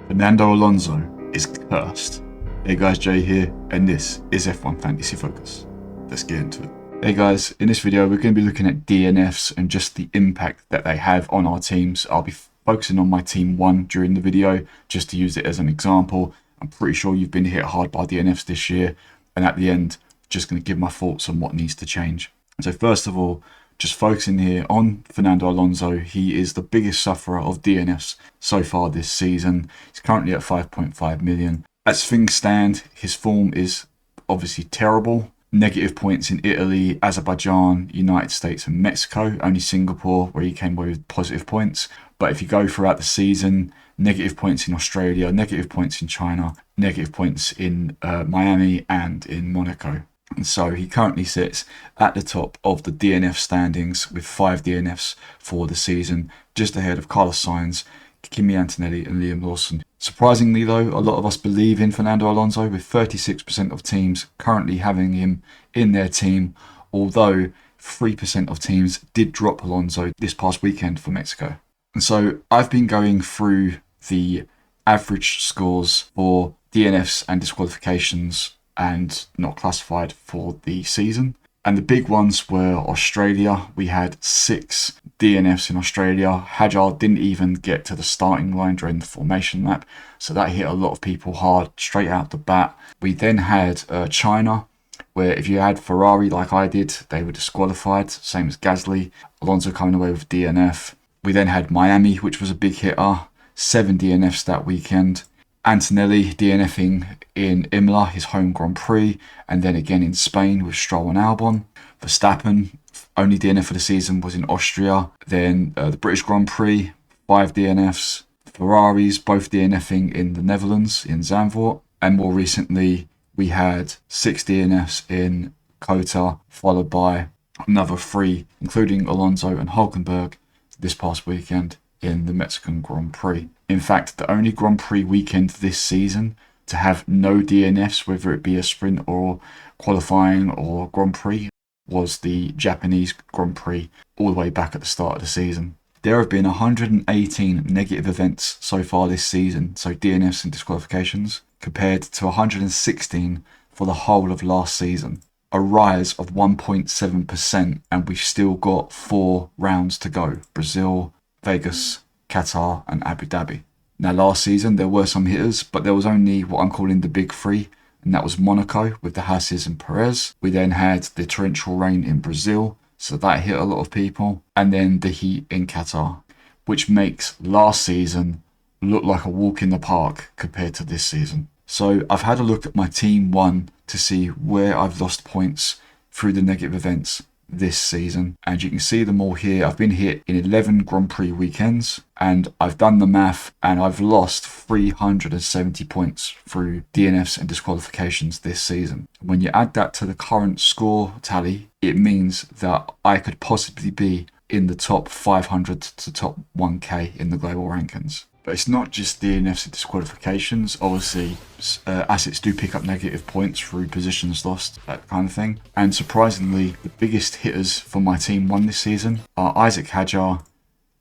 Fernando Alonso is cursed. Hey guys, Jay here, and this is F1 Fantasy Focus. Let's get into it. Hey guys, in this video we're going to be looking at DNFs and just the impact that they have on our teams. I'll be focusing on my team 1 during the video, just to use it as an example. I'm pretty sure you've been hit hard by DNFs this year, and at the end, just going to give my thoughts on what needs to change. So first of all, just focusing here on Fernando Alonso. He is the biggest sufferer of DNFs so far this season. He's currently at 5.5 million. As things stand, his form is obviously terrible. Negative points in Italy, Azerbaijan, United States and Mexico. Only Singapore where he came away with positive points. But if you go throughout the season, negative points in Australia, negative points in China, negative points in Miami and in Monaco. And so he currently sits at the top of the DNF standings with 5 DNFs for the season, just ahead of Carlos Sainz, Kimi Antonelli and Liam Lawson. Surprisingly though, a lot of us believe in Fernando Alonso, with 36% of teams currently having him in their team, although 3% of teams did drop Alonso this past weekend for Mexico. And so I've been going through the average scores for DNFs and disqualifications and not classified for the season. And the big ones were Australia. We had 6 DNFs in Australia. HAAS didn't even get to the starting line during the formation lap, so that hit a lot of people hard straight out the bat. We then had China, where if you had Ferrari like I did, they were disqualified, same as Gasly. Alonso coming away with DNF. We then had Miami, which was a big hitter, 7 DNFs that weekend. Antonelli DNFing in Imola, his home Grand Prix, and then again in Spain with Stroll and Albon. Verstappen, only DNF for the season was in Austria. Then the British Grand Prix, 5 DNFs. Ferraris, both DNFing in the Netherlands, in Zandvoort. And more recently, we had 6 DNFs in Kota, followed by another 3, including Alonso and Hulkenberg, this past weekend in the Mexican Grand Prix. In fact, the only Grand Prix weekend this season to have no DNFs, whether it be a sprint or qualifying or Grand Prix, was the Japanese Grand Prix all the way back at the start of the season. There have been 118 negative events so far this season, so DNFs and disqualifications, compared to 116 for the whole of last season. A rise of 1.7%, and we've still got 4 rounds to go. Brazil, Vegas, Qatar and Abu Dhabi. Now last season there were some hitters, but there was only what I'm calling the big 3, and that was Monaco with the HAAS and Perez. We then had the torrential rain in Brazil, so that hit a lot of people, and then the heat in Qatar, which makes last season look like a walk in the park compared to this season. So I've had a look at my team 1 to see where I've lost points through the negative events this season, and you can see them all here. I've been hit in 11 Grand Prix weekends, and I've done the math, and I've lost 370 points through DNFs and disqualifications this season. When you add that to the current score tally, it means that I could possibly be in the top 500 to top 1k in the global rankings. But it's not just DNFs and disqualifications. Obviously, assets do pick up negative points through positions lost, that kind of thing. And surprisingly, the biggest hitters for my team 1 this season are Isaac Hadjar,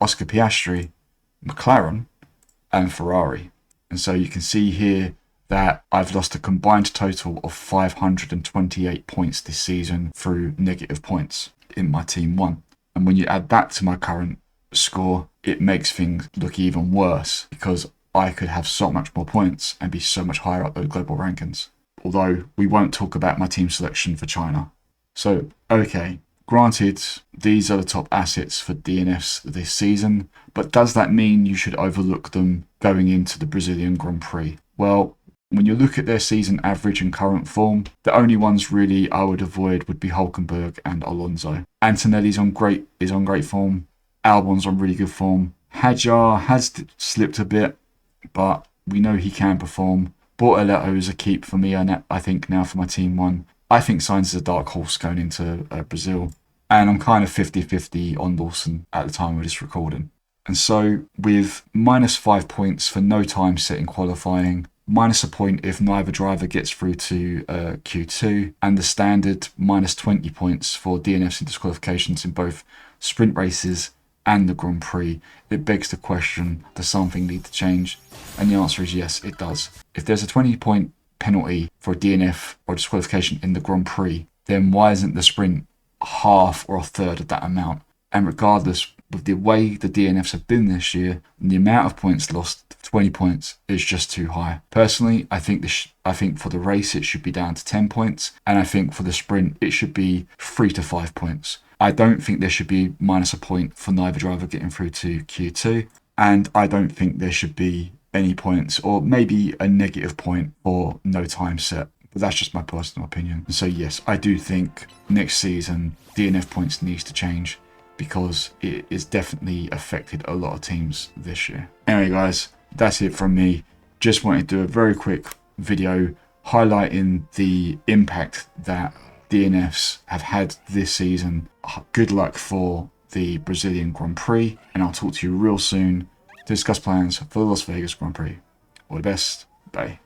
Oscar Piastri, McLaren, and Ferrari. And so you can see here that I've lost a combined total of 528 points this season through negative points in my team 1. And when you add that to my current score, it makes things look even worse, because I could have so much more points and be so much higher up those global rankings. Although we won't talk about my team selection for China. So, okay, granted, these are the top assets for DNFs this season, but does that mean you should overlook them going into the Brazilian Grand Prix? Well, when you look at their season average and current form, the only ones really I would avoid would be Hulkenberg and Alonso. Antonelli's on great form. Albon's on really good form. Hadjar has slipped a bit, but we know he can perform. Bortoleto is a keep for me, I think, now for my team 1. I think Sainz is a dark horse going into Brazil. And I'm kind of 50-50 on Lawson at the time of this recording. And so with -5 points for no time set in qualifying, minus a point if neither driver gets through to Q2, and the standard -20 points for DNFs and disqualifications in both sprint races and the Grand Prix, it begs the question, does something need to change? And the answer is yes, it does. If there's a 20-point penalty for a DNF or disqualification in the Grand Prix, then why isn't the sprint half or a third of that amount? And regardless, with the way the DNFs have been this year, the amount of points lost, 20 points, is just too high. Personally, I think for the race it should be down to 10 points, and I think for the sprint it should be 3 to 5 points. I don't think there should be minus a point for neither driver getting through to Q2, and I don't think there should be any points, or maybe a negative point for no time set. But that's just my personal opinion. So yes, I do think next season DNF points needs to change, because it is definitely affected a lot of teams this year. Anyway guys, that's it from me. Just wanted to do a very quick video highlighting the impact that DNFs have had this season. Good luck for the Brazilian Grand Prix, and I'll talk to you real soon to discuss plans for the Las Vegas Grand Prix. All the best. Bye.